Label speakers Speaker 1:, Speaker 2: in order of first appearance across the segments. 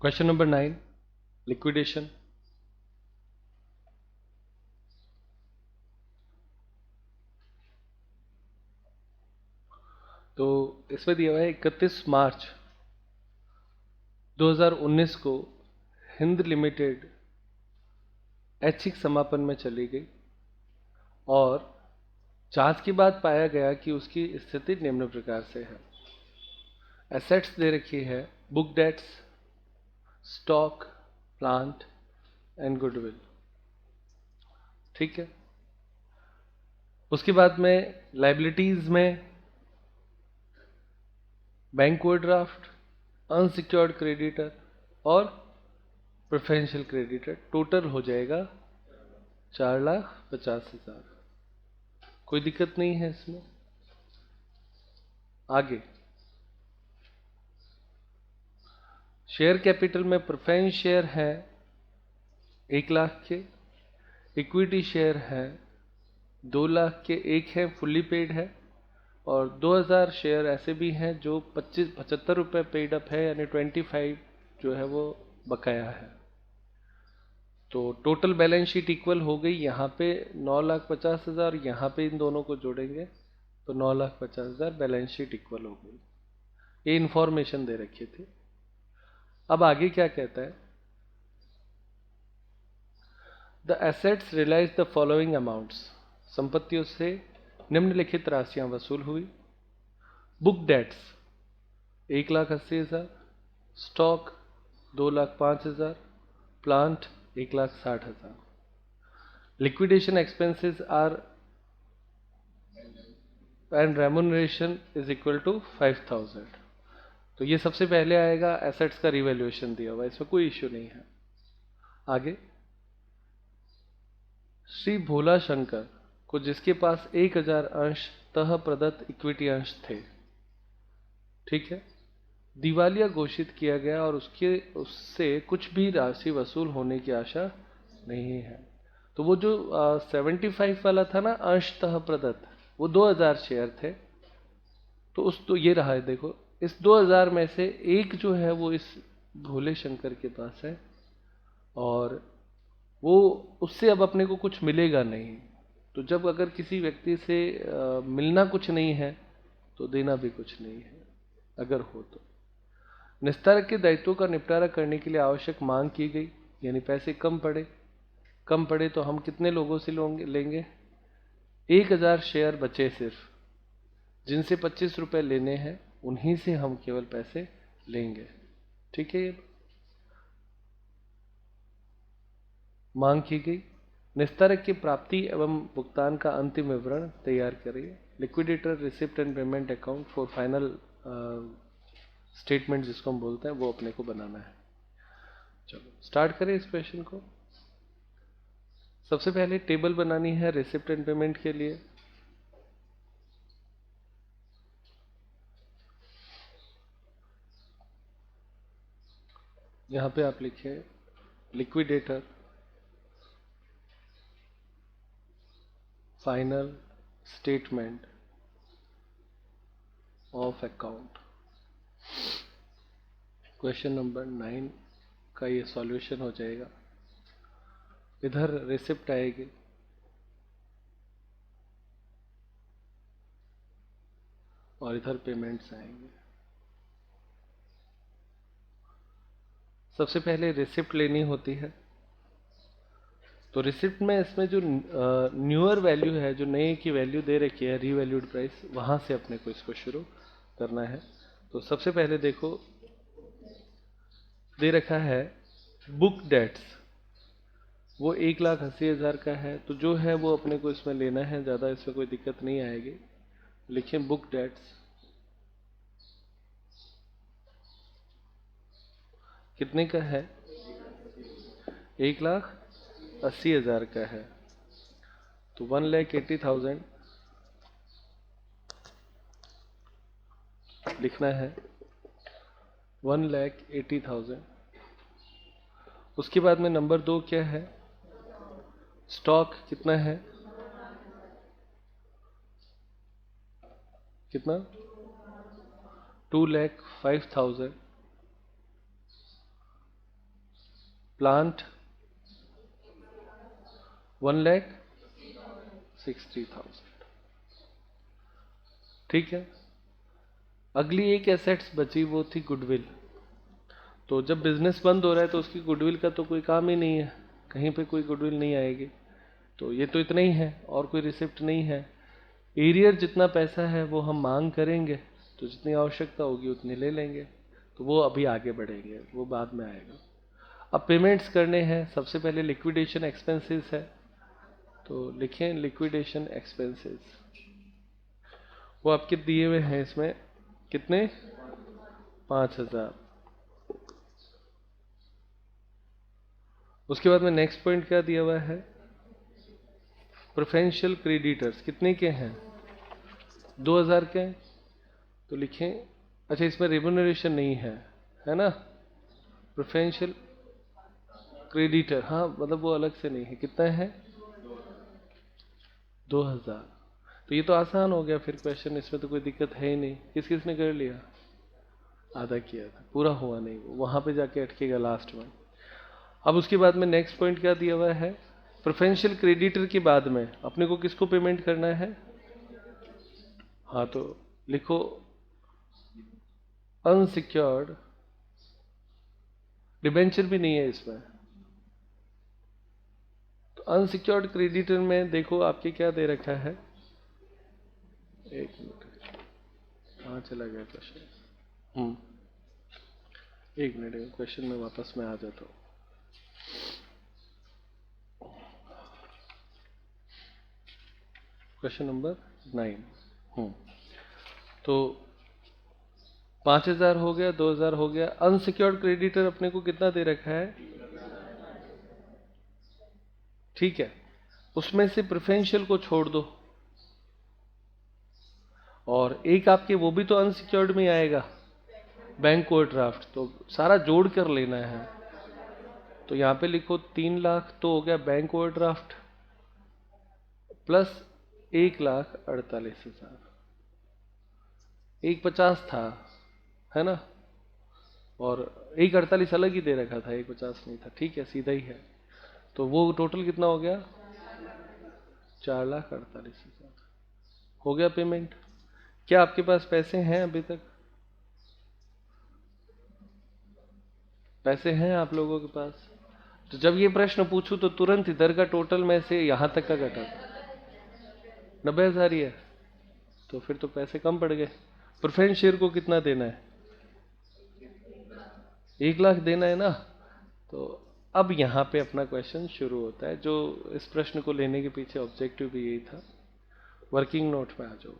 Speaker 1: Question number 9, liquidation. तो इसमें दिया हुआ है 31 मार्च 2019 को हिंद लिमिटेड ऐच्छिक समापन में चली गई और जांच के बाद पाया गया कि उसकी स्थिति निम्न प्रकार से है। एसेट्स दे रखी है, book debts, stock, plant and goodwill. ठीक है। उसके बाद में लाइबिलिटीज में बैंक ओवरड्राफ्ट, अनसिक्योर्ड क्रेडिटर और प्रेफरेंशियल क्रेडिटर, टोटल हो जाएगा 4,50,000। कोई दिक्कत नहीं है इसमें। आगे शेयर कैपिटल में प्रेफरेंस शेयर है 1,00,000 के, इक्विटी शेयर है 2,00,000 के, एक है फुल्ली पेड है और 2,000 शेयर ऐसे भी हैं जो 75 रुपये पेड अप है, यानी 25 जो है वो बकाया है। तो टोटल बैलेंस शीट इक्वल हो गई। यहाँ पे 9,50,000, यहाँ पे इन दोनों को जोड़ेंगे तो 9,50,000 बैलेंस शीट इक्वल हो गई। ये इंफॉर्मेशन दे रखी थी। अब आगे क्या कहता है, the assets realise the following amounts, संपत्तियों से निम्नलिखित राशियां वसूल हुई। Book debts 1,80,000, stock 2,05,000, plant 1,60,000। Liquidation expenses are and remuneration is equal to 5,000। तो ये सबसे पहले आएगा, एसेट्स का रिवैल्यूएशन दिया हुआ है, इसमें कोई इश्यू नहीं है। आगे श्री भोला शंकर को जिसके पास 1,000 अंश तह प्रदत्त इक्विटी अंश थे, ठीक है, दिवालिया घोषित किया गया और उससे कुछ भी राशि वसूल होने की आशा नहीं है। तो वो जो 75 वाला था ना अंशतः प्रदत्त, वो 2,000 शेयर थे। तो ये रहा है, देखो इस 2,000 में से एक जो है वो इस भोले शंकर के पास है और वो उससे अब अपने को कुछ मिलेगा नहीं। तो जब अगर किसी व्यक्ति से मिलना कुछ नहीं है तो देना भी कुछ नहीं है अगर हो तो। निस्तारक के दायित्वों का निपटारा करने के लिए आवश्यक मांग की गई, यानी पैसे कम पड़े तो हम कितने लोगों से लेंगे? 1,000 शेयर बचे सिर्फ, जिनसे 25 रुपए लेने हैं उन्हीं से हम केवल पैसे लेंगे। ठीक है। ये मांग की गई। निस्तारक की प्राप्ति एवं भुगतान का अंतिम विवरण तैयार करिए। Liquidator receipt and payment account for final statement जिसको हम बोलते हैं वो अपने को बनाना है। चलो स्टार्ट करें इस क्वेश्चन को। सबसे पहले टेबल बनानी है रिसिप्ट एंड पेमेंट के लिए। यहां पे आप लिखें liquidator final statement of account. Question number 9 का ये सॉल्यूशन हो जाएगा। इधर रिसिप्ट आएगी और इधर पेमेंट्स आएंगे। सबसे पहले रिसिप्ट लेनी होती है। तो रिसिप्ट में इसमें जो न्यूअर वैल्यू है, जो नए की वैल्यू दे रखी है रीवैल्यूड प्राइस, वहां से अपने को इसको शुरू करना है। तो सबसे पहले देखो दे रखा है बुक डेट्स, वो 1,80,000 का है। तो जो है वो अपने को इसमें लेना है, ज़्यादा इसमें कोई दिक्कत नहीं आएगी। लिखें बुक डेट्स कितने का है? 1,80,000 का है। तो 1,80,000 लिखना है, 1,80,000। उसके बाद में नंबर 2 क्या है? स्टॉक कितना है? कितना? 2,05,000। प्लांट 1,60,000। ठीक है। अगली एक एसेट्स बची वो थी गुडविल। तो जब बिजनेस बंद हो रहा है तो उसकी गुडविल का तो कोई काम ही नहीं है, कहीं पे कोई गुडविल नहीं आएगी। तो ये तो इतना ही है और कोई रिसिप्ट नहीं है। एरियर जितना पैसा है वो हम मांग करेंगे, तो जितनी आवश्यकता होगी उतनी ले लेंगे। तो वो अभी आगे बढ़ेंगे, वो बाद में आएगा। अब पेमेंट्स करने हैं। सबसे पहले लिक्विडेशन एक्सपेंसेस है, तो लिखें लिक्विडेशन एक्सपेंसेस। वो आपके दिए हुए हैं इसमें, कितने? 5,000। उसके बाद में नेक्स्ट पॉइंट क्या दिया हुआ है? प्रेफरेंशियल क्रेडिटर्स कितने के हैं? 2,000 के हैं। तो लिखें, अच्छा इसमें रेम्यूनरेशन नहीं है, है ना? प्रेफरेंशियल क्रेडिटर, हाँ मतलब वो अलग से नहीं है। कितना है? 2,000। तो ये तो आसान हो गया फिर क्वेश्चन, इसमें तो कोई दिक्कत है ही नहीं। किस किस ने कर लिया? आधा किया था, पूरा हुआ नहीं, वहां पे जाके अटकेगा लास्ट में। अब उसके बाद में नेक्स्ट पॉइंट क्या दिया हुआ है? प्रेफरेंशियल क्रेडिटर के बाद में अपने को किसको पेमेंट करना है? हाँ तो लिखो अनसिक्योर्ड डिबेंचर भी नहीं है इसमें। तो अनसिक्योर्ड क्रेडिटर में देखो आपके क्या दे रखा है। एक मिनट, कहाँ चला गया क्वेश्चन? एक मिनट, क्वेश्चन में वापस में आ जाता हूँ। Question number 9। तो 5,000 हो गया, 2,000 हो गया। अनसिक्योर्ड क्रेडिटर अपने को कितना दे रखा है? ठीक है, उसमें से प्रेफरेंशियल को छोड़ दो, और एक आपके वो भी तो अनसिक्योर्ड में आएगा, बैंक ओवरड्राफ्ट। तो सारा जोड़ कर लेना है। तो यहां पे लिखो 3,00,000 तो हो गया बैंक ओवरड्राफ्ट, प्लस 1,48,000। 1,50 था, है ना? और 1,48 अलग ही दे रखा था, 1,50 नहीं था। ठीक है, सीधा ही है। तो वो टोटल कितना हो गया? 4,48,000 हो गया पेमेंट। क्या आपके पास पैसे हैं अभी तक? पैसे हैं आप लोगों के पास? तो जब ये प्रश्न पूछूं तो तुरंत इधर का टोटल में से यहां तक का घटा 90,000 ही है। तो फिर तो पैसे कम पड़ गए। प्रेफरेंस शेयर को कितना देना है? 1,00,000 देना है ना? तो अब यहां पे अपना क्वेश्चन शुरू होता है। जो इस प्रश्न को लेने के पीछे ऑब्जेक्टिव भी यही था। वर्किंग नोट में आ जाओ।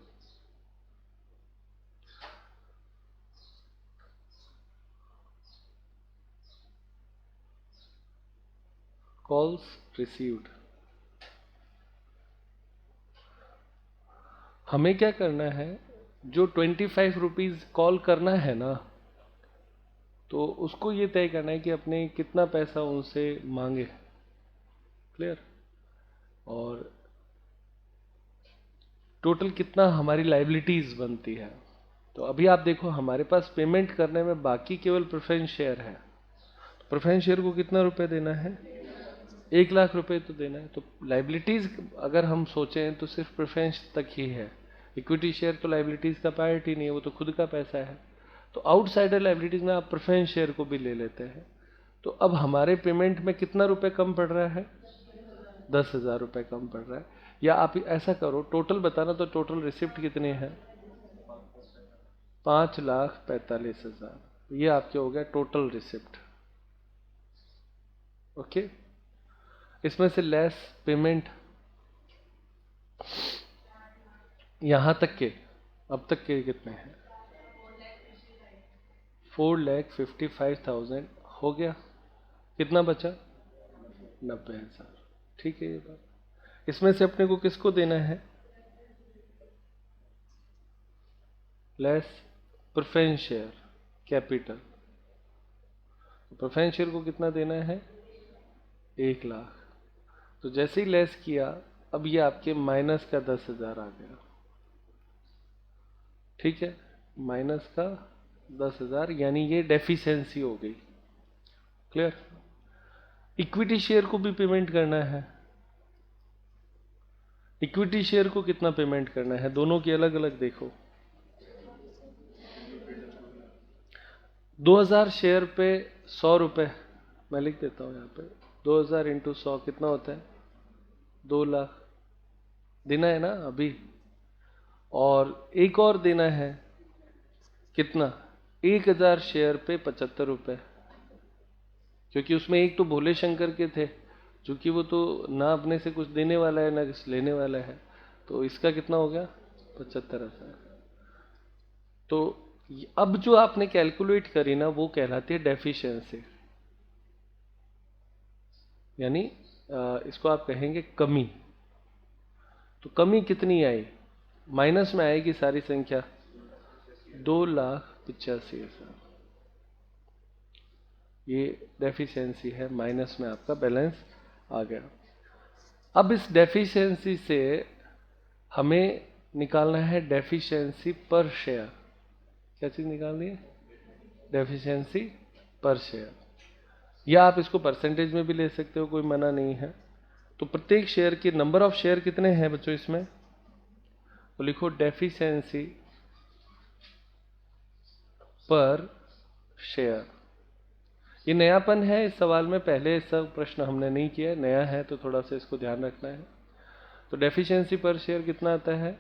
Speaker 1: Calls received. हमें क्या करना है? जो 25 रुपीज कॉल करना है ना, तो उसको ये तय करना है कि अपने कितना पैसा उनसे मांगे। क्लियर? और टोटल कितना हमारी लाइबिलिटीज बनती है। तो अभी आप देखो, हमारे पास पेमेंट करने में बाकी केवल प्रेफरेंस शेयर है। प्रेफरेंस शेयर को कितना रुपए देना है? 1,00,000 रुपए तो देना है। तो लाइबिलिटीज अगर हम सोचें तो सिर्फ प्रेफरेंस तक ही है। इक्विटी शेयर तो लाइबिलिटीज का पार्ट ही नहीं है, वो तो खुद का पैसा है। तो आउटसाइडर लाइबिलिटीज में आप प्रेफरेंस शेयर को भी ले लेते हैं। तो अब हमारे पेमेंट में कितना रुपए कम पड़ रहा है? 10,000 रुपए कम पड़ रहा है। या आप ऐसा करो, टोटल बताना, तो टोटल रिसिप्ट कितने हैं? 5,45,000। ये आपके हो गया टोटल रिसिप्ट। ओके, इसमें से लेस पेमेंट यहां तक के, अब तक के कितने हैं? 4,55,000 हो गया। कितना बचा? 90,000। ठीक है ये बात। इसमें से अपने को किसको देना है? Less preference share capital. Preference share को कितना देना है? 1,00,000। तो जैसे ही लेस किया, अब ये आपके माइनस का 10,000 आ गया। ठीक है, माइनस का 10,000, यानी ये डेफिशिएंसी हो गई। क्लियर? इक्विटी शेयर को भी पेमेंट करना है। इक्विटी शेयर को कितना पेमेंट करना है, दोनों की अलग अलग देखो। 2000 शेयर पे 100 रुपये, मैं लिख देता हूं यहाँ पे, 2000 इंटू 100 कितना होता है, 2 लाख देना है ना अभी। और एक और देना है कितना, 1000 शेयर पे 75 रुपये, क्योंकि उसमें एक तो भोले शंकर के थे, क्योंकि वो तो ना अपने से कुछ देने वाला है ना कुछ लेने वाला है, तो इसका कितना हो गया 75,000। तो अब जो आपने कैलकुलेट करी ना वो कहलाती है डेफिशिएंसी, यानी इसको आप कहेंगे कमी। तो कमी कितनी आई, माइनस में आएगी सारी संख्या, 2,85,000, ये डेफिशिएंसी है, माइनस में आपका बैलेंस आ गया। अब इस डेफिशिएंसी से हमें निकालना है डेफिशिएंसी पर शेयर। क्या चीज निकालनी है, डेफिशिएंसी पर शेयर, या आप इसको परसेंटेज में भी ले सकते हो, कोई मना नहीं है। तो प्रत्येक शेयर की नंबर ऑफ शेयर कितने हैं बच्चों इसमें, तो लिखो डेफिशिएंसी पर शेयर। ये नयापन है इस सवाल में, पहले सब प्रश्न हमने नहीं किया, नया है तो थोड़ा सा इसको ध्यान रखना है। तो डेफिशिएंसी पर शेयर कितना आता है,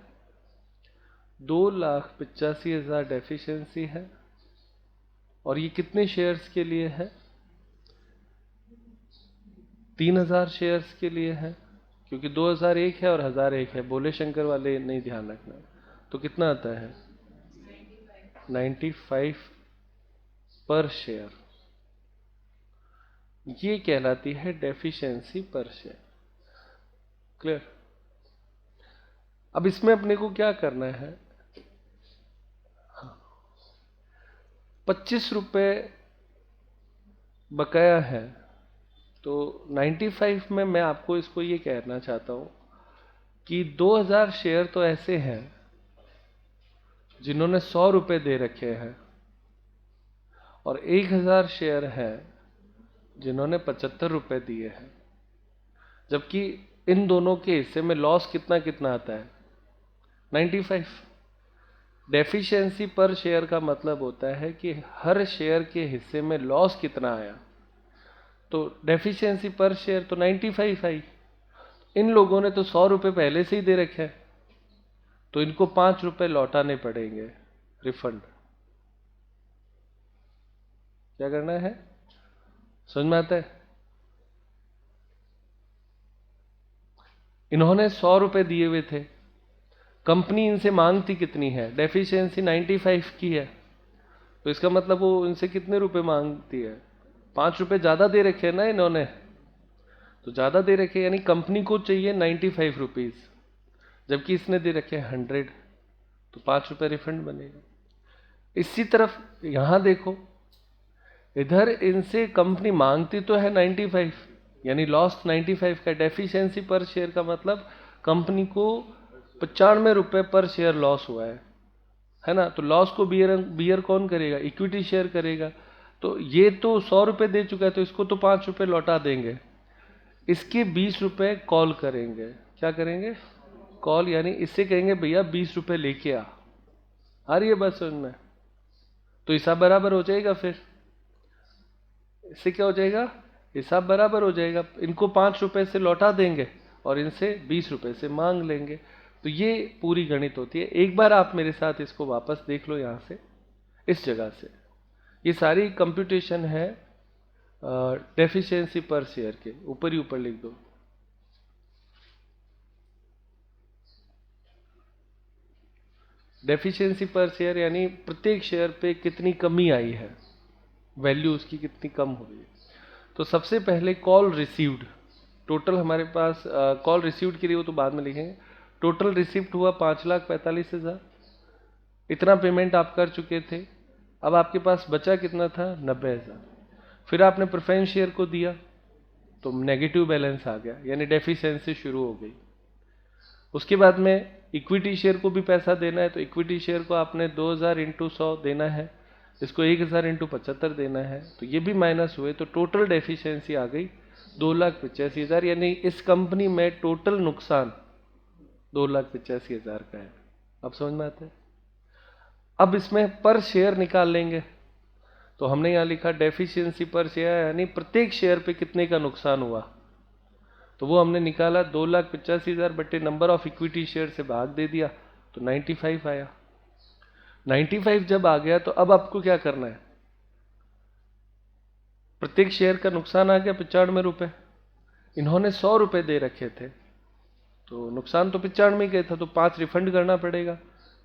Speaker 1: 2,85,000 डेफिशिएंसी है, और ये कितने शेयर्स के लिए है, 3,000 शेयर्स के लिए है, क्योंकि 2,001 है और 1,001 है, भोले शंकर वाले नहीं ध्यान रखना। तो कितना आता है 95 पर शेयर, ये कहलाती है डेफिशिएंसी पर शेयर। क्लियर। अब इसमें अपने को क्या करना है, 25 रुपये बकाया है, तो 95 में मैं आपको इसको ये कहना चाहता हूं कि 2000 शेयर तो ऐसे हैं जिन्होंने 100 रुपये दे रखे हैं, और 1000 शेयर हैं जिन्होंने 75 रुपये दिए हैं, जबकि इन दोनों के हिस्से में लॉस कितना कितना आता है 95। डेफिशिएंसी पर शेयर का मतलब होता है कि हर शेयर के हिस्से में लॉस कितना आया, तो डेफिशिएंसी पर शेयर तो 95 आई। इन लोगों ने तो 100 रुपये पहले से ही दे रखे हैं, तो इनको 5 रुपये लौटाने पड़ेंगे रिफंड। क्या करना है, समझ में आता है। इन्होंने 100 रुपये दिए हुए थे, कंपनी इनसे मांगती कितनी है, डेफिशिएंसी 95 की है, तो इसका मतलब वो इनसे कितने रुपए मांगती है, 5 रुपये ज्यादा दे रखे हैं ना इन्होंने, तो ज्यादा दे रखे, यानी कंपनी को चाहिए 95 रुपीज, जबकि इसने दे रखे 100, तो 5 रुपये रिफंड बनेगा। इसी तरफ यहां देखो, इधर इनसे कंपनी मांगती तो है 95, यानी लॉस 95 का, डेफिशिएंसी पर शेयर का मतलब कंपनी को 95 रुपये पर शेयर लॉस हुआ है ना। तो लॉस को बियर कौन करेगा, इक्विटी शेयर करेगा। तो ये तो 100 रुपये दे चुका है, तो इसको तो 5 रुपये लौटा देंगे, इसके 20 रुपये कॉल करेंगे। क्या करेंगे, कॉल, यानी इससे कहेंगे भैया 20 रुपये लेके आ रही है बस उनमें, तो हिसाब बराबर हो जाएगा। फिर इससे क्या हो जाएगा, हिसाब बराबर हो जाएगा, इनको 5 रुपये से लौटा देंगे और इनसे 20 रुपये से मांग लेंगे। तो ये पूरी गणित होती है। एक बार आप मेरे साथ इसको वापस देख लो, यहां से इस जगह से, ये सारी कंप्यूटेशन है डेफिशिएंसी पर शेयर के, ऊपर ही ऊपर लिख दो। डेफिशिएंसी पर शेयर यानी प्रत्येक शेयर पे कितनी कमी आई है, वैल्यू उसकी कितनी कम हुई है। तो सबसे पहले कॉल रिसीव्ड, टोटल हमारे पास कॉल रिसीव्ड के लिए वो तो बाद में लिखेंगे। टोटल रिसिप्ट हुआ 5,45,000, इतना पेमेंट आप कर चुके थे। अब आपके पास बचा कितना था, 90,000। फिर आपने प्रेफरेंस शेयर को दिया तो नेगेटिव बैलेंस आ गया, यानी डेफिशिएंसी शुरू हो गई। उसके बाद में इक्विटी शेयर को भी पैसा देना है, तो इक्विटी शेयर को आपने 2000 इंटू 100 देना है, इसको 1000 इंटू 75 देना है, तो ये भी माइनस हुए, तो टोटल डेफिशिएंसी आ गई 2,85,000, यानी इस कंपनी में टोटल नुकसान 2,85,000 का है। अब समझ में आता है? अब इसमें पर शेयर निकाल लेंगे, तो हमने यहां लिखा डेफिशिएंसी पर शेयर, यानी प्रत्येक शेयर पे कितने का नुकसान हुआ। तो वो हमने निकाला 2,85,000 बटे नंबर ऑफ इक्विटी शेयर से भाग दे दिया, तो 95 आया। 95 जब आ गया तो अब आपको क्या करना है, प्रत्येक शेयर का नुकसान आ गया 95 रुपए। इन्होंने 100 रुपए दे रखे थे, तो नुकसान तो 95 गए था, तो 5 रिफंड करना पड़ेगा।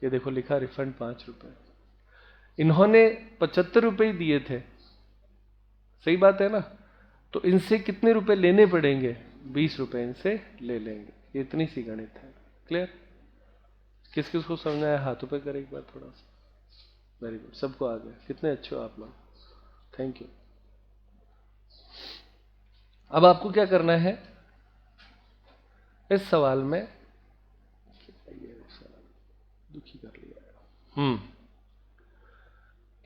Speaker 1: ये देखो लिखा रिफंड 5 रुपए। इन्होंने 75 रुपए ही दिए थे, सही बात है ना, तो इनसे कितने रुपए लेने पड़ेंगे, 20 रुपए इनसे ले लेंगे। ये इतनी सी गणित है। क्लियर? किस किस को समझ आया हाथों पे करे एक बार थोड़ा सा। वेरी गुड, सबको आ गया, कितने अच्छे हो आप लोग, थैंक यू। अब आपको क्या करना है, इस सवाल में दुखी कर लिया,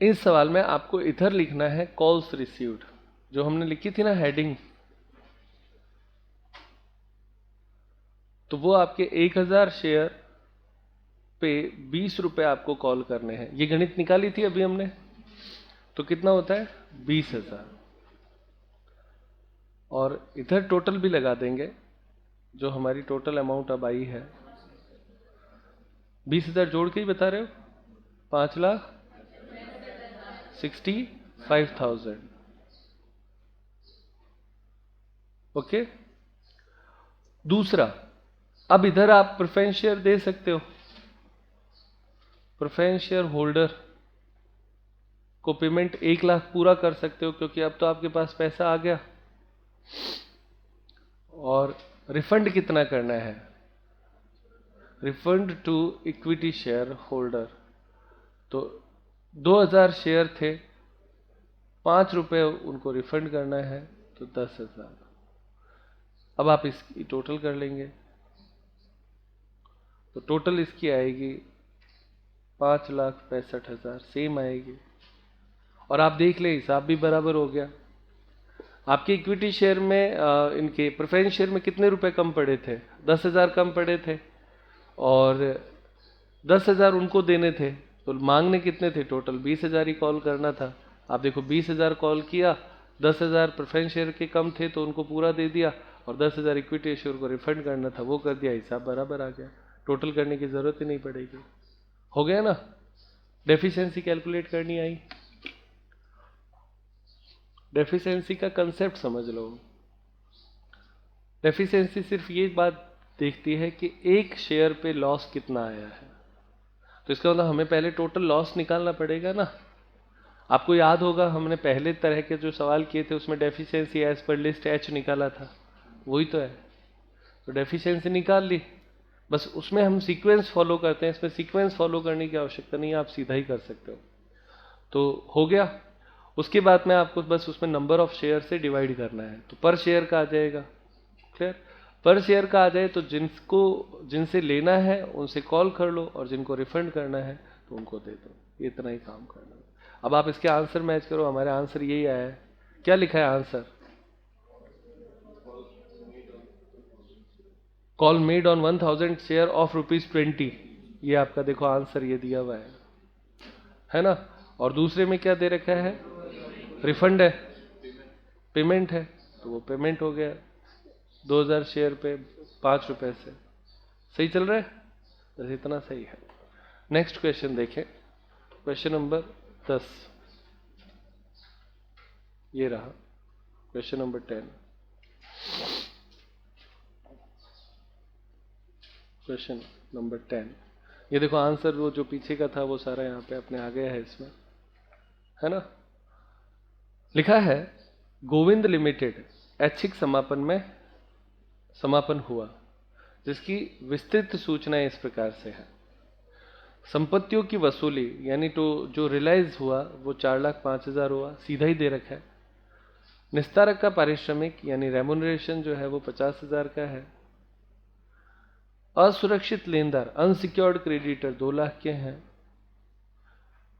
Speaker 1: इस सवाल में आपको इधर लिखना है कॉल्स रिसीव्ड, जो हमने लिखी थी ना हेडिंग, तो वो आपके 1000 शेयर पे 20 रुपए आपको कॉल करने हैं। ये गणित निकाली थी अभी हमने, तो कितना होता है 20,000, और इधर टोटल भी लगा देंगे, जो हमारी टोटल अमाउंट अब आई है 20,000 जोड़ के ही बता रहे हो, 5,65,000। ओके। दूसरा, अब इधर आप प्रेफरेंस शेयर दे सकते हो, प्रेफरेंस शेयर होल्डर को पेमेंट 1 लाख पूरा कर सकते हो, क्योंकि अब तो आपके पास पैसा आ गया। और रिफंड कितना करना है, refund to equity share holder, तो 2000 शेयर थे, 5 रुपए उनको रिफंड करना है, तो 10,000। अब आप इसकी टोटल कर लेंगे, तो टोटल इसकी आएगी 5,65,000, सेम आएगी। और आप देख ले हिसाब भी बराबर हो गया। आपके इक्विटी शेयर में इनके प्रेफरेंस शेयर में कितने रुपए कम पड़े थे, 10,000 कम पड़े थे, और 10,000 उनको देने थे, तो मांगने कितने थे, टोटल 20,000 ही कॉल करना था। आप देखो 20,000 कॉल किया, 10,000 प्रेफरेंस शेयर के कम थे तो उनको पूरा दे दिया, और 10,000 इक्विटी शेयर को रिफंड करना था वो कर दिया, हिसाब बराबर आ गया, टोटल करने की जरूरत ही नहीं पड़ेगी। हो गया ना, डेफिशिएंसी कैलकुलेट करनी आई। डेफिशिएंसी का कंसेप्ट समझ लो। डेफिशिएंसी सिर्फ ये बात देखती है कि एक शेयर पे लॉस कितना आया है, तो इसका मतलब हमें पहले टोटल लॉस निकालना पड़ेगा ना। आपको याद होगा हमने पहले तरह के जो सवाल किए थे उसमें डेफिशिएंसी एज पर लिस्ट एच निकाला था, वही तो है। तो डेफिशिएंसी निकाल ली, बस उसमें हम सीक्वेंस फॉलो करते हैं, इसमें सीक्वेंस फॉलो करने की आवश्यकता नहीं है, आप सीधा ही कर सकते हो। तो हो गया। उसके बाद में आपको बस उसमें नंबर ऑफ शेयर से डिवाइड करना है, तो पर शेयर का आ जाएगा। क्लियर? पर शेयर का आ जाए तो जिनसे लेना है उनसे कॉल कर लो, और जिनको रिफंड करना है तो उनको दे दो, इतना ही काम करना है। अब आप इसके आंसर मैच करो, हमारे आंसर यही आया है। क्या लिखा है answer, call made on 1000 share of ₹20, ये आपका देखो आंसर ये दिया हुआ है ना। और दूसरे में क्या दे रखा है, रिफंड है, पेमेंट है, तो वो पेमेंट हो गया 2000 शेयर पे 5 रुपए से। सही चल रहा है, बस इतना सही है। नेक्स्ट क्वेश्चन देखें, क्वेश्चन नंबर 10, ये रहा क्वेश्चन नंबर 10। क्वेश्चन नंबर 10, ये देखो आंसर वो जो पीछे का था वो सारा यहाँ पे अपने आ गया है इसमें, है ना। लिखा है गोविंद लिमिटेड ऐच्छिक समापन में समापन हुआ, जिसकी विस्तृत सूचनाएं इस प्रकार से है। संपत्तियों की वसूली यानी तो जो रियलाइज हुआ वो 4,05,000 हुआ, सीधा ही दे रखा है। निस्तारक का पारिश्रमिक यानी रेमुनरेशन जो है वो 50,000 का है। असुरक्षित लेनदार अनसिक्योर्ड क्रेडिटर 2 लाख के हैं,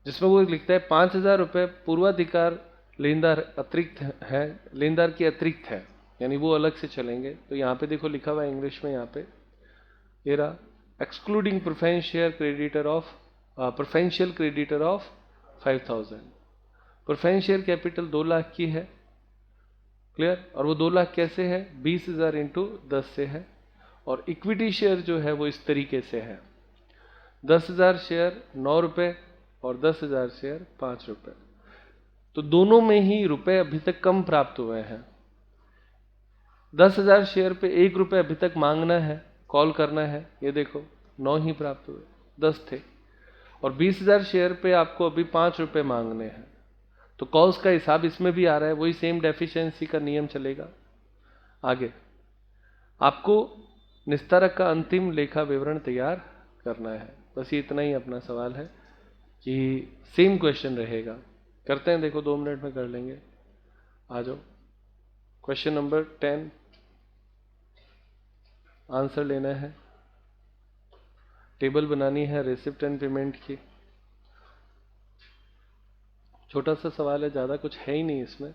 Speaker 1: जिसमें वो लिखता है 5,000 रुपए पूर्वाधिकार लेनदार अतिरिक्त है, लेनदार की अतिरिक्त है। यानी वो अलग से चलेंगे। तो यहाँ पे देखो लिखा हुआ है इंग्लिश में, यहाँ पे ये रहा, excluding preferential creditor of 5000। Preferential capital 2 lakh की है, क्लियर। और वो 2 लाख कैसे है, 20,000 इंटू 10 से है। और इक्विटी शेयर जो है वो इस तरीके से है, 10,000 शेयर 9 रुपये और 10,000 शेयर 5 रुपये। तो दोनों में ही रुपए अभी तक कम प्राप्त हुए हैं। 10,000 शेयर पे 1 रुपये अभी तक मांगना है, कॉल करना है, ये देखो 9 ही प्राप्त हुए, 10 थे। और 20,000 शेयर पे आपको अभी 5 रुपये मांगने हैं। तो कॉल्स का हिसाब इसमें भी आ रहा है, वही सेम डेफिशिएंसी का नियम चलेगा। आगे आपको निस्तारक का अंतिम लेखा विवरण तैयार करना है। बस ये इतना ही अपना सवाल है कि सेम क्वेश्चन रहेगा। करते हैं, देखो 2 मिनट में कर लेंगे। आ जाओ, क्वेश्चन नंबर 10 आंसर लेना है। टेबल बनानी है रिसिप्ट एंड पेमेंट की। छोटा सा सवाल है, ज़्यादा कुछ है ही नहीं इसमें,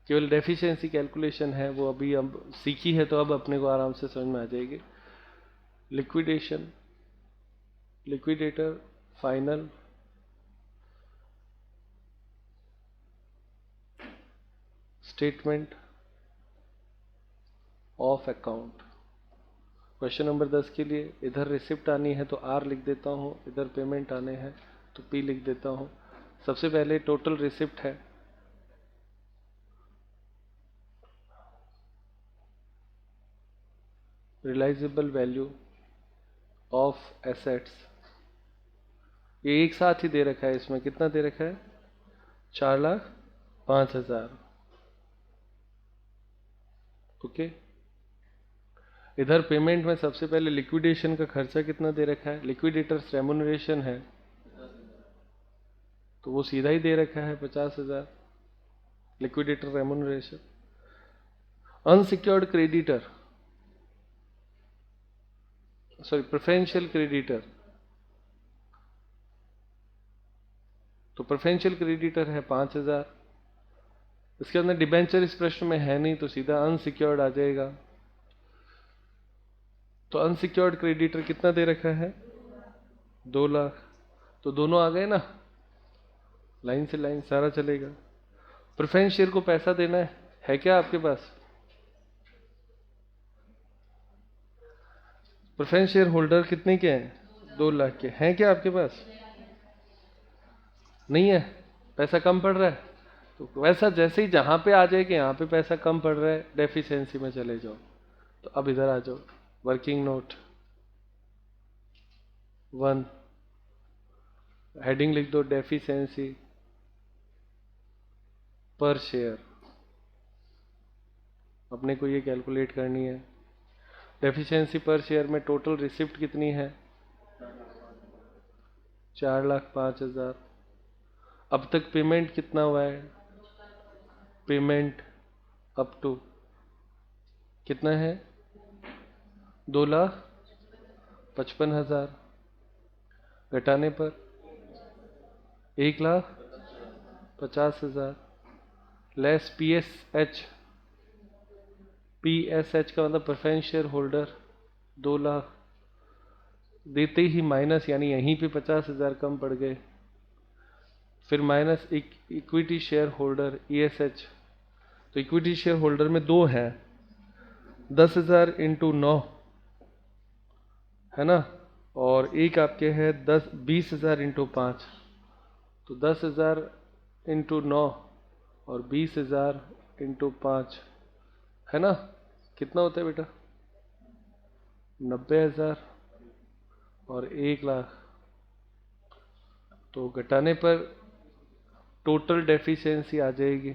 Speaker 1: केवल डेफिशिएंसी कैलकुलेशन है, वो अभी अब सीखी है तो अब अपने को आराम से समझ में आ जाएगी। Liquidation, liquidator, final, statement of account. Question number 10 के लिए इधर रिसिप्ट आनी है तो आर लिख देता हूँ, इधर पेमेंट आने हैं तो पी लिख देता हूँ। सबसे पहले टोटल रिसिप्ट है, रियलाइजेबल वैल्यू ऑफ एसेट्स, ये एक साथ ही दे रखा है। इसमें कितना दे रखा है, 4,05,000। ओके। इधर पेमेंट में सबसे पहले लिक्विडेशन का खर्चा कितना दे रखा है, लिक्विडेटर्स रेम्युनरेशन है तो वो सीधा ही दे रखा है 50,000 liquidator remuneration. Unsecured creditor, sorry preferential creditor, तो प्रेफरेंशियल क्रेडिटर है 5,000। इसके अंदर डिबेंचर इस प्रश्न में है नहीं तो सीधा अनसिक्योर्ड आ जाएगा। तो अनसिक्योर्ड क्रेडिटर कितना दे रखा है, 2 लाख। तो दोनों आ गए ना, लाइन से लाइन सारा चलेगा। प्रेफरेंस शेयर को पैसा देना है क्या आपके पास, प्रेफरेंस शेयर होल्डर कितने के हैं, 2 लाख के हैं क्या आपके पास, नहीं है, पैसा कम पड़ रहा है। तो वैसा जैसे ही जहां पे आ जाए कि यहाँ पे पैसा कम पड़ रहा है, डेफिशिएंसी में चले जाओ। तो अब इधर आ जाओ, वर्किंग नोट 1, हेडिंग लिख दो डेफिशिएंसी पर शेयर। अपने को ये कैलकुलेट करनी है। डेफिशिएंसी पर शेयर में टोटल रिसिप्ट कितनी है, 4,05,000। अब तक पेमेंट कितना हुआ है, पेमेंट अप टू कितना है, 2,55,000 घटाने पर 1,50,000 लेस PSH, PSH का मतलब प्रेफरेंस शेयर होल्डर 2 लाख देते ही माइनस, यानी यहीं पे 50,000 कम पड़ गए। फिर minus equity share holder ESH, तो इक्विटी शेयर होल्डर में 2 हैं, 10,000 इंटू 9 है ना, और एक आपके है 20,000 इंटू 5, तो 10,000 इंटू 9 और 20,000 इंटू 5 है ना, कितना होता है बेटा, 90,000 और 1 लाख। तो घटाने पर टोटल डेफिशिएंसी आ जाएगी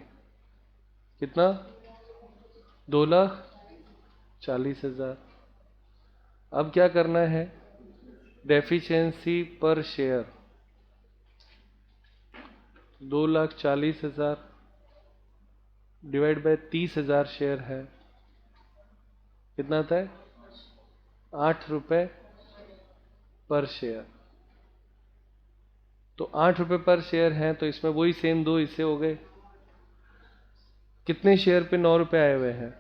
Speaker 1: कितना, 2,40,000। अब क्या करना है, डेफिशिएंसी पर शेयर 2,40,000 डिवाइड बाय 30,000 शेयर है, कितना आता है, 8 रुपए पर शेयर। तो 8 रुपए पर शेयर है, तो इसमें वही सेम 2 हिस्से हो गए। कितने शेयर पे 9 रुपए आए हुए हैं,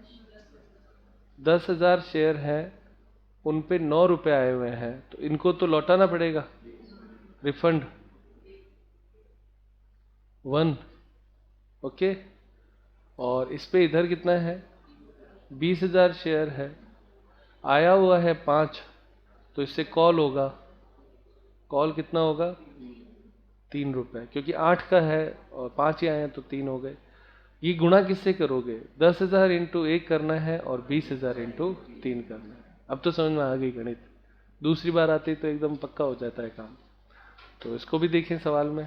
Speaker 1: 10,000 शेयर हैं, उन पे 9 रुपए आए हुए हैं, तो इनको तो लौटाना पड़ेगा, रिफंड 1। ओके, और इस पे इधर कितना है, 20,000 शेयर है, आया हुआ है 5, तो इससे कॉल होगा, कॉल कितना होगा 3 रुपए, क्योंकि 8 का है और 5 ही आए हैं तो 3 हो गए। ये गुणा किससे करोगे, 10,000 इंटू 1 करना है और 20,000 इंटू 3 करना है। अब तो समझ में आ गई गणित, दूसरी बार आती तो एकदम पक्का हो जाता है काम। तो इसको भी देखें सवाल में,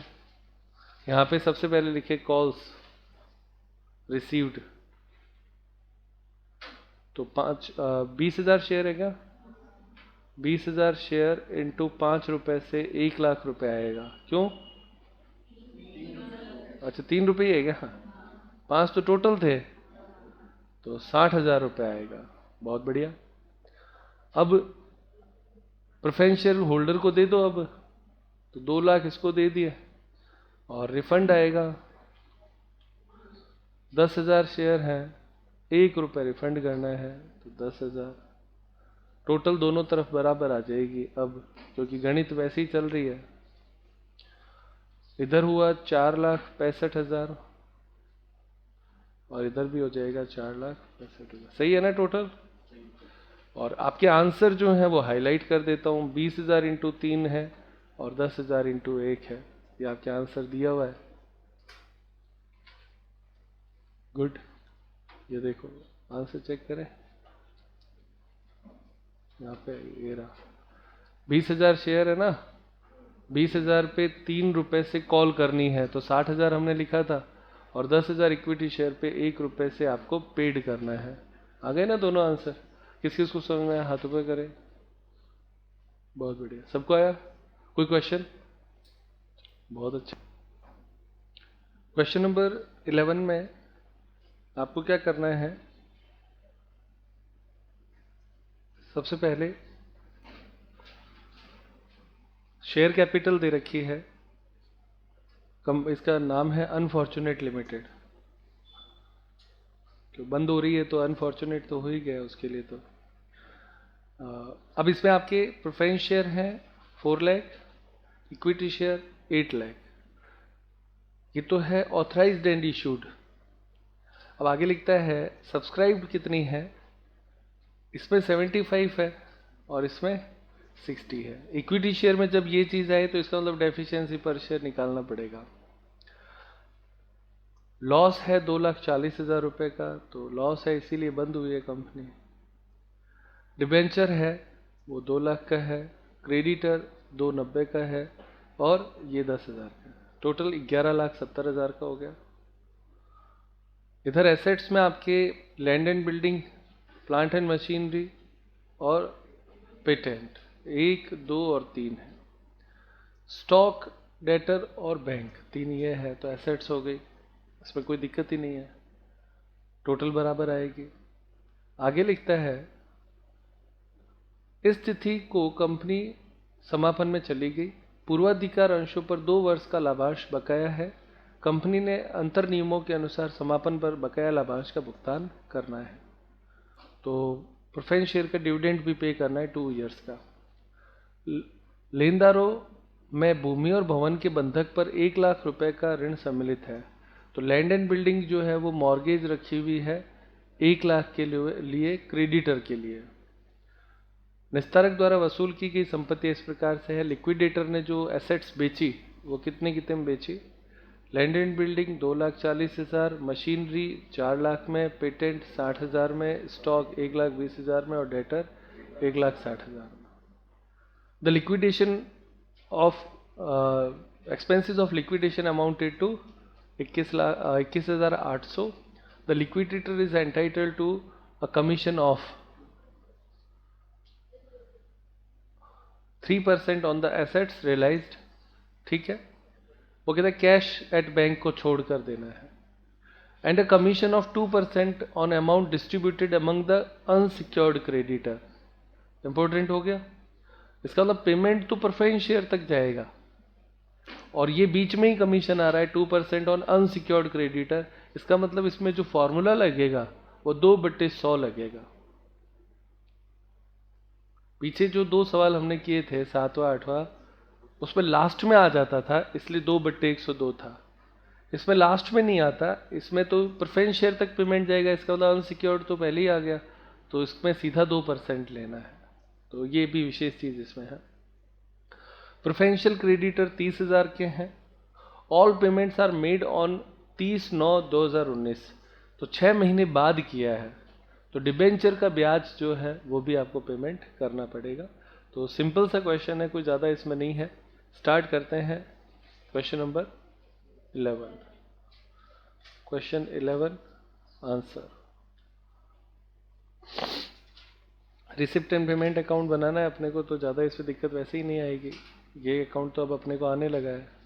Speaker 1: यहाँ पे सबसे पहले लिखे कॉल्स रिसीव्ड, तो 20,000 शेयर है क्या, 20,000 शेयर इंटू 5 रुपए से 1 लाख रुपए आएगा। क्यों, अच्छा 3 रुपये ही है क्या, 5 तो टोटल थे, तो 60,000 रुपये आएगा। बहुत बढ़िया। अब प्रेफरेंस शेयर होल्डर को दे दो, अब तो 2 लाख इसको दे दिए और रिफंड आएगा। 10,000 शेयर हैं, 1 रुपये रिफंड करना है, तो 10,000 टोटल दोनों तरफ बराबर आ जाएगी। अब क्योंकि गणित वैसे ही चल रही है, इधर हुआ 4,65,000 और इधर भी हो जाएगा 4,65,000। सही है ना टोटल। और आपके आंसर जो है वो हाईलाइट कर देता हूँ, 20,000 इंटू 3 है और 10,000 इंटू 1 है, ये आपके आंसर दिया हुआ है। गुड, ये देखो आंसर चेक करें, यहाँ पे ये रहा, 20,000 शेयर है ना, 20,000 पे 3 रुपए से कॉल करनी है, तो 60,000 हमने लिखा था, और 10,000 इक्विटी शेयर पे 1 रुपए से आपको पेड करना है। आ गए ना दोनों आंसर। किस किस को समझ में आया, हाथों पे करें। बहुत बढ़िया, सबको आया। कोई क्वेश्चन? बहुत अच्छा। क्वेश्चन नंबर 11 में आपको क्या करना है, सबसे पहले शेयर कैपिटल दे रखी है, इसका नाम है अनफॉर्चुनेट लिमिटेड, तो बंद हो रही है तो अनफॉर्चुनेट तो हो ही गया उसके लिए। तो अब इसमें आपके प्रेफरेंस शेयर हैं 4 लाख, इक्विटी शेयर 8 लाख, ये तो है ऑथराइज्ड एंड इशूड। अब आगे लिखता है सब्सक्राइब्ड कितनी है, इसमें 75 है और इसमें 60 है। इक्विटी शेयर में जब ये चीज आए तो इसका मतलब डेफिशिएंसी पर शेयर निकालना पड़ेगा। लॉस है 2,40,000 रुपए का, तो लॉस है इसीलिए बंद हुई है कंपनी। डिबेंचर है वो 2 लाख का है, क्रेडिटर 290 का है और ये 10,000 का, टोटल 11,70,000 का हो गया। इधर एसेट्स में आपके land and building, plant and machinery और पेटेंट 1, 2 और 3 है। स्टॉक, डेटर और बैंक 3 ये है, तो एसेट्स हो गई, इसमें कोई दिक्कत ही नहीं है, टोटल बराबर आएगी। आगे लिखता है इस तिथि को कंपनी समापन में चली गई, पूर्वाधिकार अंशों पर 2 वर्ष का लाभांश बकाया है, कंपनी ने अंतर नियमों के अनुसार समापन पर बकाया लाभांश का भुगतान करना है। तो प्रेफरेंस शेयर का डिविडेंड भी पे करना है 2 इयर्स का। लेनदारों में भूमि और भवन के बंधक पर 1 लाख रुपए का ऋण सम्मिलित है, तो लैंड एंड बिल्डिंग जो है वो मॉर्गेज रखी हुई है 1 लाख के लिए क्रेडिटर के लिए। निस्तारक द्वारा वसूल की गई संपत्ति इस प्रकार से है, लिक्विडेटर ने जो एसेट्स बेची वो कितने में बेची, land and building 2,40,000, machinery 4 lakh में, पेटेंट 60,000 में, स्टॉक 1,20,000 में और डेटर 1,60,000 में। The liquidation of expenses of liquidation amounted to 21,800। The liquidator is entitled to a commission of 3% on the assets realised. ठीक है, वो कहता है कैश एट बैंक को छोड़कर देना है, and a commission of 2% on amount distributed among the unsecured creditor. Important हो गया, इसका मतलब पेमेंट तो प्रेफरेंस शेयर तक जाएगा और ये बीच में ही कमीशन आ रहा है 2% ऑन अनसिक्योर्ड क्रेडिटर। इसका मतलब इसमें जो फॉर्मूला लगेगा वो 2/100 लगेगा। पीछे जो 2 सवाल हमने किए थे 7वां 8वां, उसमें लास्ट में आ जाता था, इसलिए 2/102 था। इसमें लास्ट में नहीं आता, इसमें तो प्रेफरेंस शेयर तक पेमेंट जाएगा, इसका मतलब अनसिक्योर्ड तो पहले ही आ गया, तो इसमें सीधा 2% लेना है। तो ये भी विशेष चीज इसमें है। प्रेफरेंशियल क्रेडिटर 30,000 के हैं। All payments are made on 30/9/2019, तो 6 महीने बाद किया है, तो डिबेंचर का ब्याज जो है वो भी आपको पेमेंट करना पड़ेगा। तो सिंपल सा क्वेश्चन है, कोई ज़्यादा इसमें नहीं है। स्टार्ट करते हैं question number 11। Question 11 answer. Receipt and payment account बनाना है अपने को, तो ज़्यादा इसमें दिक्कत वैसे ही नहीं आएगी। ये अकाउंट तो अब अपने को आने लगा है।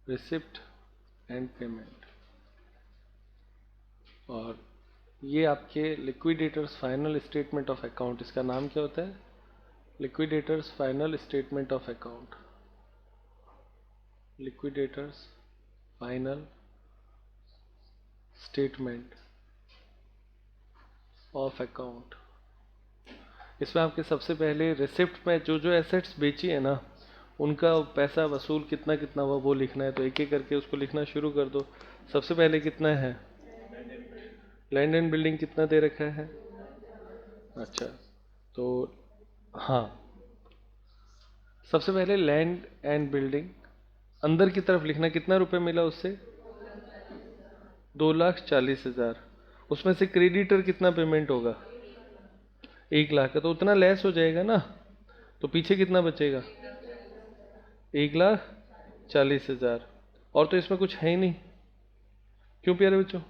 Speaker 1: रिसिप्ट एंड पेमेंट, और ये आपके liquidators final statement of account, इसका नाम क्या होता है? Liquidators final statement of account. Liquidators final statement of account. इसमें आपके सबसे पहले रिसिप्ट में जो जो एसेट्स बेची है ना, उनका पैसा वसूल कितना कितना हुआ वो लिखना है। तो एक एक करके उसको लिखना शुरू कर दो। सबसे पहले कितना है? लैंड एंड बिल्डिंग कितना दे रखा है? अच्छा, तो हाँ, सबसे पहले लैंड एंड बिल्डिंग अंदर की तरफ लिखना, कितना रुपए मिला उससे? 2,40,000। उसमें से क्रेडिटर कितना पेमेंट होगा? 1,00,000 का, तो उतना लेस हो जाएगा ना, तो पीछे कितना बचेगा? 1,40,000। और तो इसमें कुछ है ही नहीं, क्यों प्यारे बच्चों?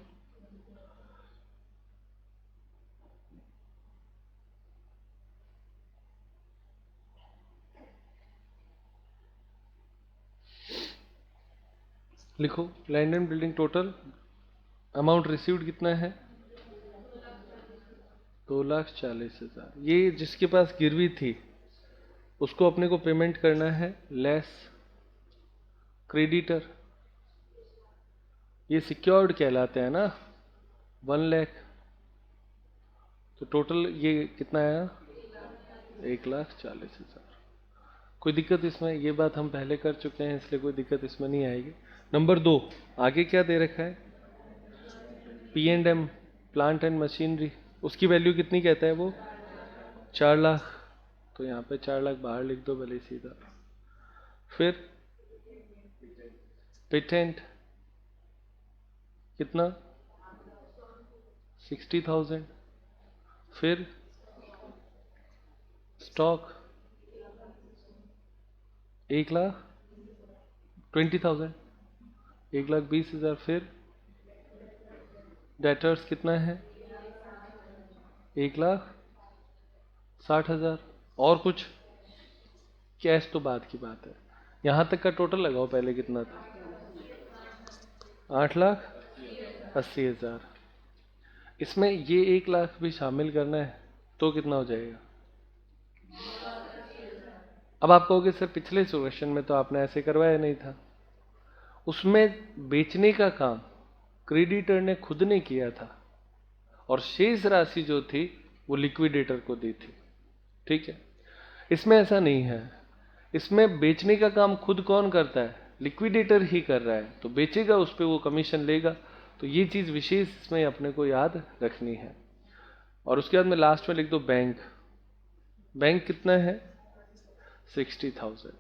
Speaker 1: लिखो, land and building total amount received कितना है? 2,40,000। ये जिसके पास गिरवी थी उसको अपने को पेमेंट करना है लेस क्रेडिटर। ये सिक्योर्ड कहलाते हैं ना, 1,00,000। तो टोटल ये कितना आया? 1,40,000। कोई दिक्कत इसमें? ये बात हम पहले कर चुके हैं, इसलिए कोई दिक्कत इसमें नहीं आएगी। नंबर 2, आगे क्या दे रखा है? P&M, प्लांट एंड मशीनरी, उसकी वैल्यू कितनी कहता है वो? 4,00,000। तो यहाँ पे 4,00,000 बाहर लिख दो भले सीधा। फिर पेटेंट कितना? 60,000। फिर स्टॉक 1,20,000, 1,20,000। फिर डेटर्स कितना है? 1,60,000। और कुछ? कैश तो बाद की बात है, यहां तक का टोटल लगाओ पहले कितना था? 8,80,000। इसमें ये 1,00,000 भी शामिल करना है तो कितना हो जाएगा? अब आप कहोगे सर पिछले क्वेश्चन में तो आपने ऐसे करवाया नहीं था। उसमें बेचने का काम क्रेडिटर ने खुद ने किया था, और शेष राशि जो थी वो लिक्विडेटर को दी थी। ठीक है, इसमें ऐसा नहीं है। इसमें बेचने का काम खुद कौन करता है? लिक्विडेटर ही कर रहा है, तो बेचेगा उस पर वो कमीशन लेगा। तो ये चीज विशेष इसमें अपने को याद रखनी है। और उसके बाद में लास्ट में लिख दो बैंक। बैंक कितना है? 60,000।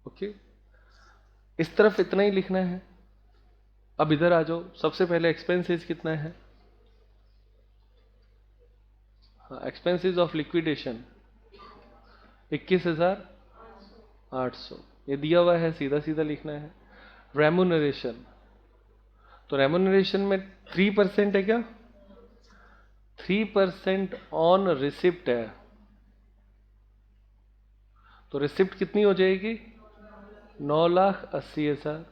Speaker 1: ओके, इस तरफ इतना ही लिखना है। अब इधर आ जाओ, सबसे पहले एक्सपेंसेस कितना है? हाँ, एक्सपेंसेस ऑफ लिक्विडेशन 21,800, ये दिया हुआ है, सीधा सीधा लिखना है। रेमुनरेशन, तो रेमुनरेशन में 3% है क्या? 3% ऑन रिसिप्ट है, तो रिसिप्ट कितनी हो जाएगी? 9,80,000।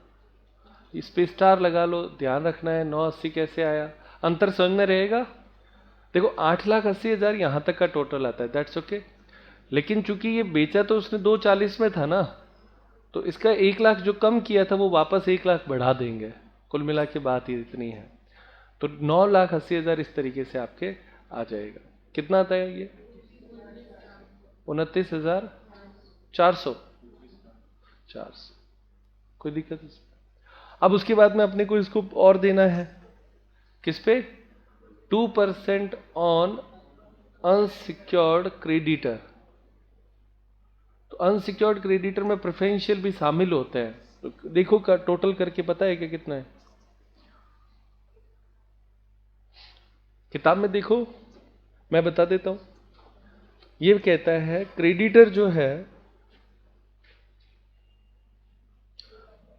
Speaker 1: इस पे स्टार लगा लो, ध्यान रखना है 980 कैसे आया, अंतर समझ में रहेगा। देखो 8,80,000 यहां तक का टोटल आता है, दैट्स ओके। लेकिन चूंकि ये बेचा तो उसने 240 में था ना, तो इसका 1 लाख जो कम किया था वो वापस 1 लाख बढ़ा देंगे। कुल मिला के बात ही इतनी है। तो 9,80,000 इस तरीके से आपके आ जाएगा। कितना आता है ये? 29,400। कोई दिक्कत इसमें? अब उसके बाद में अपने को इसको और देना है किस पे? 2% ऑन अनसिक्योर्ड क्रेडिटर। तो अनसिक्योर्ड क्रेडिटर में प्रेफरेंशियल भी शामिल होते हैं। तो देखो टोटल करके पता है कि कितना है? किताब में देखो, मैं बता देता हूं। ये कहता है क्रेडिटर जो है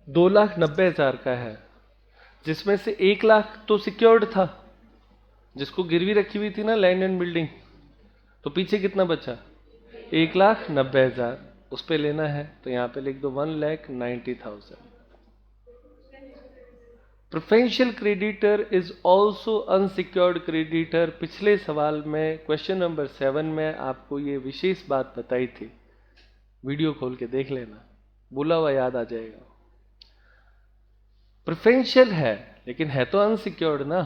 Speaker 1: 2,90,000 का है, जिसमें से 1 लाख तो सिक्योर्ड था, जिसको गिरवी रखी हुई थी ना लैंड एंड बिल्डिंग। तो पीछे कितना बचा? 1,90,000 उस पे लेना है। तो यहां पे लिख दो 1,90,000। Preferential creditor is also unsecured creditor. पिछले सवाल में क्वेश्चन नंबर 7 में आपको ये विशेष बात बताई थी, वीडियो खोल के देख लेना, बोला हुआ याद आ जाएगा। प्रेफरेंशियल है लेकिन है तो अनसिक्योर्ड ना।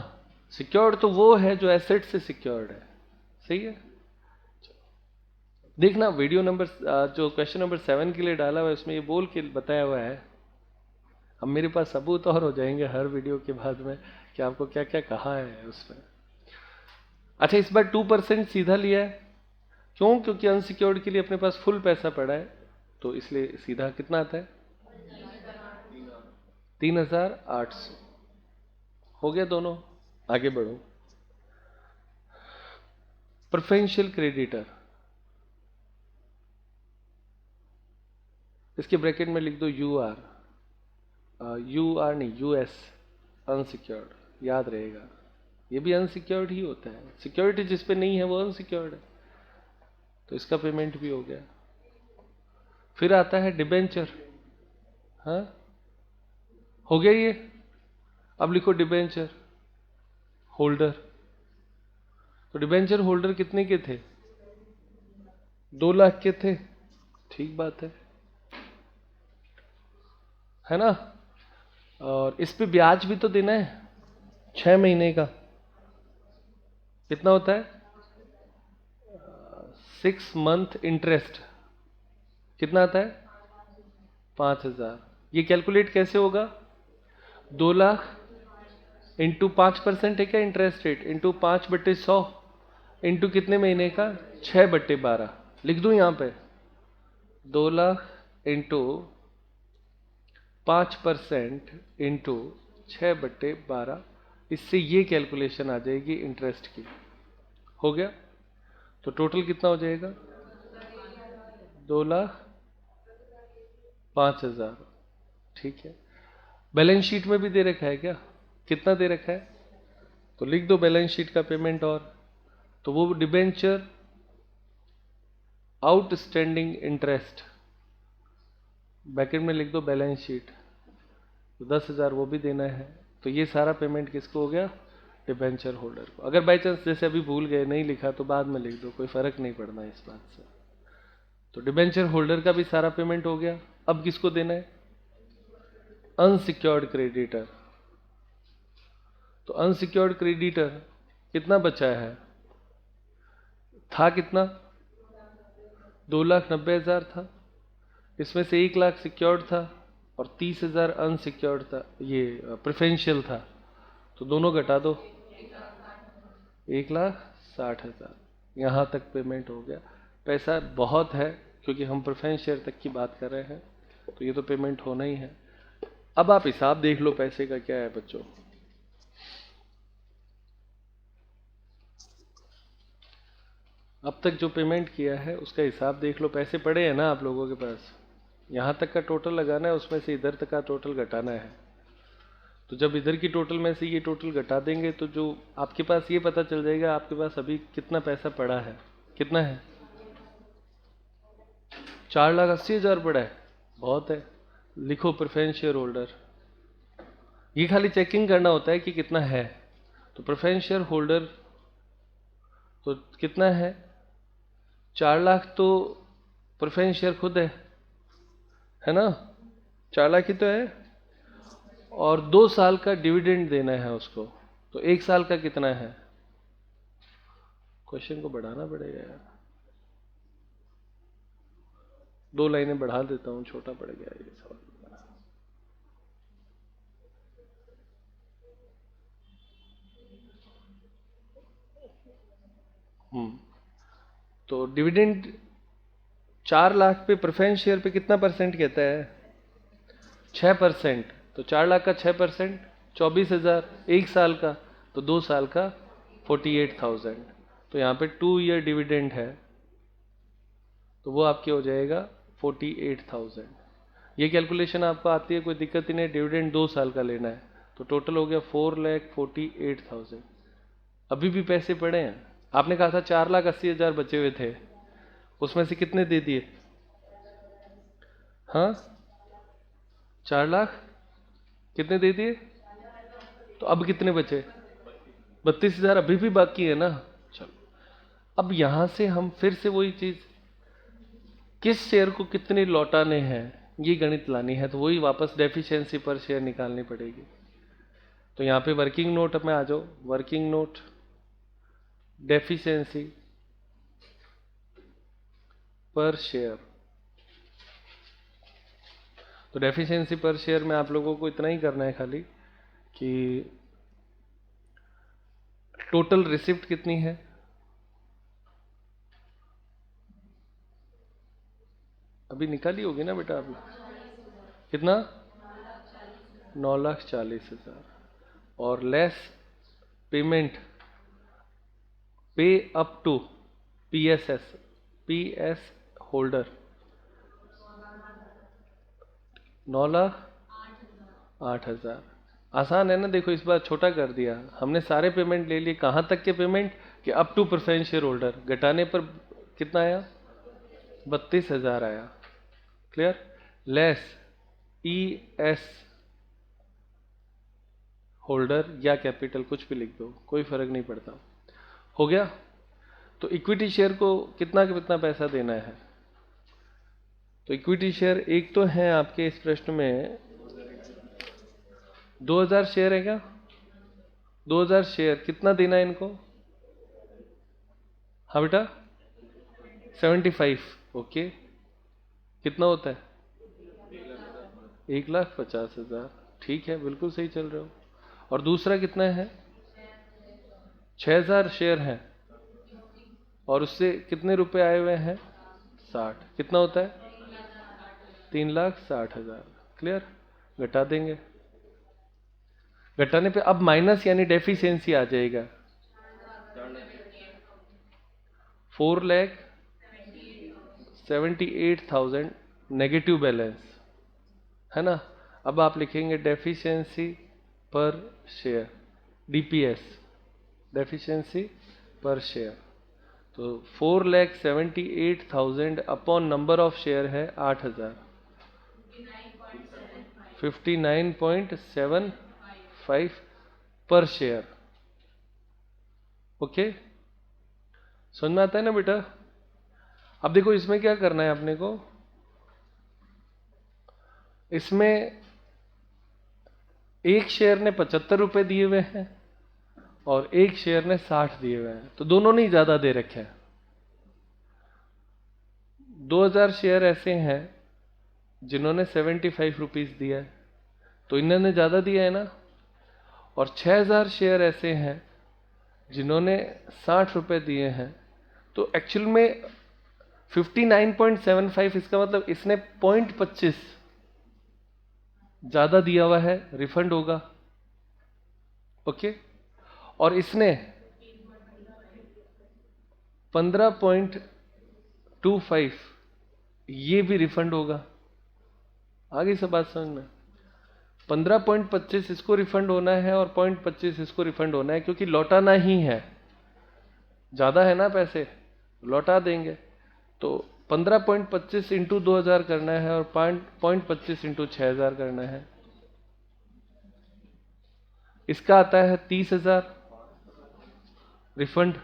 Speaker 1: सिक्योर्ड तो वो है जो एसेट से सिक्योर्ड है। सही है? देखना वीडियो नंबर जो क्वेश्चन नंबर 7 के लिए डाला हुआ है उसमें ये बोल के बताया हुआ है। अब मेरे पास सबूत और हो जाएंगे हर वीडियो के बाद में कि आपको क्या क्या कहा है उसमें। अच्छा, इस बार 2% सीधा लिया है। क्यों? क्योंकि अनसिक्योर्ड के लिए अपने पास फुल पैसा पड़ा है, तो इसलिए सीधा कितना आता है? 3,800। हो गया दोनों। आगे बढ़ो। प्रेफरेंशियल क्रेडिटर, इसके ब्रैकेट में लिख दो UR। UR नहीं, US, अनसिक्योर्ड। याद रहेगा, ये भी अनसिक्योर्ड ही होता है। सिक्योरिटी जिस पे नहीं है वो अनसिक्योर्ड है। तो इसका पेमेंट भी हो गया। फिर आता है डिबेंचर। हाँ, हो गया ये। अब लिखो डिबेंचर होल्डर। तो डिबेंचर होल्डर कितने के थे? 2 लाख के थे। ठीक बात है ना? और इस पे ब्याज भी तो देना है 6 महीने का। कितना होता है? 6 मंथ इंटरेस्ट। कितना आता है? 5,000। ये कैलकुलेट कैसे होगा? 2 लाख इंटू 5% है क्या इंटरेस्ट रेट, इंटू 5/100 इंटू कितने महीने का? 6/12। लिख दूं यहां पे 2 लाख इंटू 5% इंटू 6/12। इससे ये कैलकुलेशन आ जाएगी इंटरेस्ट की। हो गया? तो टोटल कितना हो जाएगा? 2,05,000। ठीक है। बैलेंस शीट में भी दे रखा है क्या? कितना दे रखा है? तो लिख दो बैलेंस शीट का पेमेंट। और तो वो डिबेंचर आउटस्टैंडिंग इंटरेस्ट, ब्रैकेट में लिख दो बैलेंस शीट। तो 10,000 वो भी देना है। तो ये सारा पेमेंट किसको हो गया? डिबेंचर होल्डर को। अगर बाई चांस जैसे अभी भूल गए, नहीं लिखा, तो बाद में लिख दो, कोई फर्क नहीं पड़ना इस बात से। तो डिबेंचर होल्डर का भी सारा पेमेंट हो गया। अब किसको देना है? Unsecured creditor. तो अनसिक्योर्ड क्रेडिटर कितना बचा है? था कितना? 2,90,000 था। इसमें से 1 लाख सिक्योर्ड था और 30,000 अनसिक्योर्ड था, ये प्रेफरेंशियल था। तो दोनों घटा दो, 1,60,000। यहां तक पेमेंट हो गया। पैसा बहुत है क्योंकि हम प्रेफरेंस शेयर तक की बात कर रहे हैं, तो ये तो पेमेंट होना ही है। अब आप हिसाब देख लो पैसे का क्या है बच्चों। अब तक जो पेमेंट किया है उसका हिसाब देख लो। पैसे पड़े हैं ना आप लोगों के पास? यहां तक का टोटल लगाना है, उसमें से इधर तक का टोटल घटाना है। तो जब इधर की टोटल में से ये टोटल घटा देंगे तो जो आपके पास ये पता चल जाएगा आपके पास अभी कितना पैसा पड़ा है। कितना है? 4,80,000 पड़ा है। बहुत है। लिखो प्रेफरेंस शेयर होल्डर। ये खाली चेकिंग करना होता है कि कितना है। तो प्रेफरेंस शेयर होल्डर तो कितना है? 4 लाख तो प्रेफरेंस शेयर खुद है ना, 4 लाख ही तो है, और 2 साल का डिविडेंड देना है उसको, तो 1 साल का कितना है? क्वेश्चन को बढ़ाना पड़ेगा यार, 2 लाइनें बढ़ा देता हूं, छोटा पड़ गया ये सवाल। तो डिविडेंड 4 लाख पे प्रेफरेंस शेयर पे कितना परसेंट कहता है? 6%। तो 4 लाख का 6% 24,000, 1 साल का तो 2 साल का 48,000। तो यहाँ पे 2 ईयर डिविडेंड है, तो वो आपके हो जाएगा 48,000। ये कैलकुलेशन आपको आती है, कोई दिक्कत ही नहीं। डिविडेंड 2 साल का लेना है, तो टोटल हो गया 4,48,000। अभी भी पैसे पड़े हैं। आपने कहा था 4,80,000 बचे हुए थे, उसमें से कितने दे दिए? हाँ, 4 लाख कितने दे दिए? तो अब कितने बचे? 32,000 अभी भी बाकी है ना। चलो, अब यहां से हम फिर से वही चीज, किस शेयर को कितने लौटाने हैं, ये गणित लानी है, तो वही वापस डेफिशिएंसी पर शेयर निकालनी पड़ेगी। तो यहां पे वर्किंग नोट में आ जाओ, वर्किंग नोट डेफिशिएंसी पर शेयर। तो डेफिशिएंसी पर शेयर में आप लोगों को इतना ही करना है खाली कि टोटल रिसिप्ट कितनी है, अभी निकाली होगी ना बेटा आपने, कितना? 9,40,000, और लेस पेमेंट पे अप टू पीएस होल्डर 9,08,000। आसान है ना, देखो इस बार छोटा कर दिया हमने, सारे पेमेंट ले लिए। कहां तक के पेमेंट? कि up to preference share holder, घटाने पर कितना आया? 32,000 आया। Clear? Less E S holder या कैपिटल, कुछ भी लिख दो, कोई फर्क नहीं पड़ता। हो गया? तो इक्विटी शेयर को कितना कितना पैसा देना है? तो इक्विटी शेयर एक तो है आपके इस प्रश्न में 2,000 शेयर है क्या? 2,000 शेयर कितना देना है इनको? हाँ बेटा, 75। ओके, कितना होता है? 1,50,000। ठीक है, बिल्कुल सही चल रहे हो। और दूसरा कितना है? 6,000 शेयर है, और उससे कितने रुपए आए हुए हैं? 60। कितना होता है? 3,60,000। क्लियर? घटा देंगे, घटाने पे अब माइनस यानी डेफिशिएंसी आ जाएगा 4,78,000 नेगेटिव बैलेंस, है ना। अब आप लिखेंगे डेफिशिएंसी पर शेयर, डीपीएस, डेफिशिएंसी पर शेयर। तो 4,78,000 अपॉन नंबर ऑफ शेयर है 8,000, 59.75 पर शेयर। ओके, समझ में आता है ना बेटा? अब देखो इसमें क्या करना है अपने को, इसमें एक शेयर ने 75 रुपए दिए हुए हैं और एक शेयर ने 60 दिए हुए हैं, तो दोनों ने ज्यादा दे रखे हैं। 2,000 शेयर ऐसे हैं जिन्होंने 75 रुपीज दिया है, तो इन्होंने ज्यादा दिया है ना। और 6,000 शेयर ऐसे हैं जिन्होंने 60 रुपए दिए हैं, तो एक्चुअल में 59.75, इसका मतलब इसने 0.25 ज्यादा दिया हुआ है, रिफंड होगा। ओके, और इसने 15.25, ये भी रिफंड होगा। आगे से बात समझ में? 15.25 इसको रिफंड होना है और 0.25 इसको रिफंड होना है, क्योंकि लौटाना ही है, ज्यादा है ना पैसे, लौटा देंगे। तो 15.25 इंटू 2,000 करना है और 0.25 इंटू 6,000 करना है। इसका आता है 30,000 रिफंड,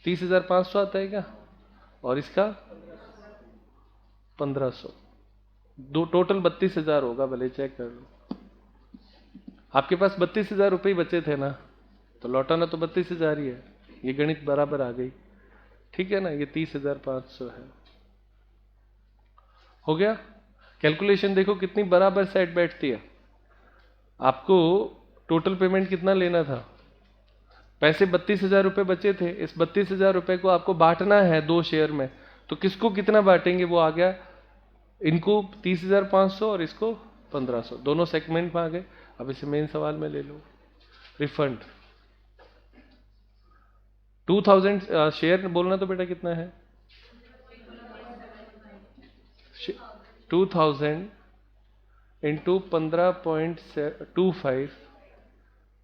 Speaker 1: 30,500 आता है क्या? और इसका 1500, दो टोटल 32,000 होगा। भले चेक कर लो। आपके पास 32,000 रुपये ही बचे थे ना, तो लौटाना तो 32,000 ही है। ये गणित बराबर आ गई, ठीक है ना। ये 30,500 है। हो गया। कैलकुलेशन देखो कितनी बराबर सेट बैठती है। आपको टोटल पेमेंट कितना लेना था? पैसे 32,000 रुपये बचे थे। इस 32,000 रुपये को आपको बांटना है 2 शेयर में, तो किसको कितना बांटेंगे वो आ गया। इनको 30,500 और इसको 1500, दोनों सेगमेंट में आ गए। अब इसे मेन सवाल में ले लो। रिफंड 2000 शेयर बोलना तो बेटा कितना है? 2000 इंटू 15.25,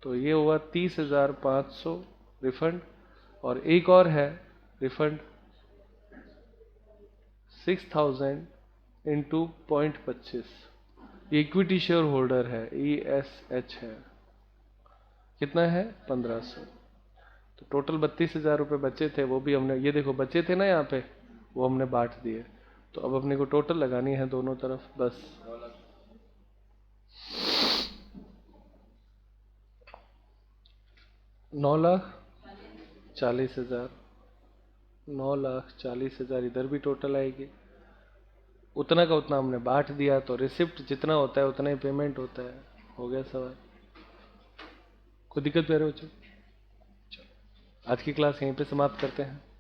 Speaker 1: तो ये हुआ 30,500 रिफंड। और एक और है refund 6,000 into 0.25, equity share holder है, ESH है। कितना है? 1500। तो टोटल 32,000 रुपये बचे थे, वो भी हमने, ये देखो बचे थे ना यहाँ पे, वो हमने बांट दिए। तो अब अपने को टोटल लगानी है दोनों तरफ बस। 9,40,000, 9,40,000 इधर भी टोटल आएगी। उतना का उतना हमने बांट दिया, तो रिसिप्ट जितना होता है उतना ही पेमेंट होता है। हो गया सवाल। कोई दिक्कत प्यारे बच्चों? आज की क्लास यहीं पे समाप्त करते हैं।